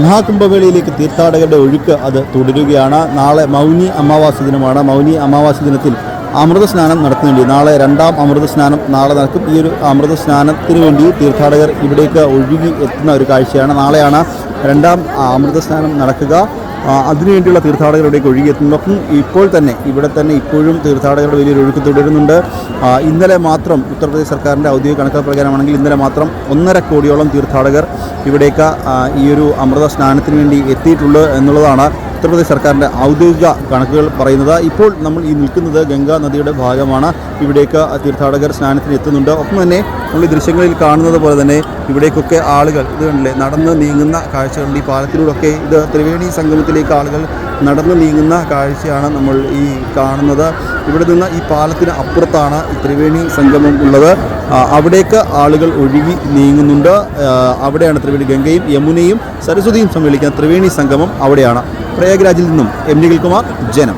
മഹാകുംഭമേളയിലേക്ക് തീർത്ഥാടകരുടെ ഒഴുക്ക് അത് തുടരുകയാണ്. നാളെ മൗനി അമാവാസി ദിനമാണ്. മൗനി അമാവാസി ദിനത്തിൽ അമൃതസ്നാനം നടത്തുന്നുണ്ട്. നാളെ രണ്ടാം അമൃതസ്നാനം നാളെ നടക്കും. ഈ ഒരു അമൃതസ്നാനത്തിന് വേണ്ടി തീർത്ഥാടകർ ഇവിടേക്ക് ഒഴുകി എത്തുന്ന ഒരു കാഴ്ചയാണ്. നാളെയാണ് രണ്ടാം അമൃതസ്നാനം നടക്കുക. അതിനുവേണ്ടിയുള്ള തീർത്ഥാടകർ ഇവിടേക്ക് ഒഴുകിയെത്തുന്നതൊപ്പം ഇപ്പോൾ തന്നെ ഇവിടെ തന്നെ ഇപ്പോഴും തീർത്ഥാടകരുടെ വലിയൊരു ഒഴുക്ക് തുടരുന്നുണ്ട്. ഇന്നലെ മാത്രം ഉത്തർപ്രദേശ് സർക്കാരിൻ്റെ ഔദ്യോഗിക കണക്കുകൾ പ്രകാരമാണെങ്കിൽ ഇന്നലെ മാത്രം 1.5 കോടിയോളം തീർത്ഥാടകർ ഇവിടേക്ക് ഈ ഒരു അമൃത സ്നാനത്തിന് വേണ്ടി എത്തിയിട്ടുള്ളൂ എന്നുള്ളതാണ് ഉത്തർപ്രദേശ് സർക്കാരിൻ്റെ ഔദ്യോഗിക കണക്കുകൾ പറയുന്നത്. ഇപ്പോൾ നമ്മൾ ഈ നിൽക്കുന്നത് ഗംഗാ നദിയുടെ ഭാഗമാണ്. ഇവിടേക്ക് തീർത്ഥാടകർ സ്നാനത്തിന് എത്തുന്നുണ്ട്. ഒപ്പം തന്നെ നമ്മൾ ഈ ദൃശ്യങ്ങളിൽ കാണുന്നത് പോലെ തന്നെ ഇവിടേക്കൊക്കെ ആളുകൾ ഇത് കണ്ടില്ലേ നടന്ന് നീങ്ങുന്ന കാഴ്ചകളുണ്ട്. ഈ പാലത്തിലൂടെയൊക്കെ ഇത് ത്രിവേണി സംഗമത്തിലേക്ക് ആളുകൾ നടന്ന് നീങ്ങുന്ന കാഴ്ചയാണ് നമ്മൾ ഈ കാണുന്നത്. ഇവിടെ നിന്ന് ഈ പാലത്തിന് അപ്പുറത്താണ് ഈ ത്രിവേണി സംഗമം ഉള്ളത്. അവിടേക്ക് ആളുകൾ ഒഴുകി നീങ്ങുന്നുണ്ട്. അവിടെയാണ് ത്രിവേണി ഗംഗയും യമുനയും സരസ്വതിയും സമ്മേളിക്കുന്ന ത്രിവേണി സംഗമം അവിടെയാണ്. പ്രയാഗ്രാജിൽ നിന്നും എം നിഖിൽ കുമാർ, ജനം.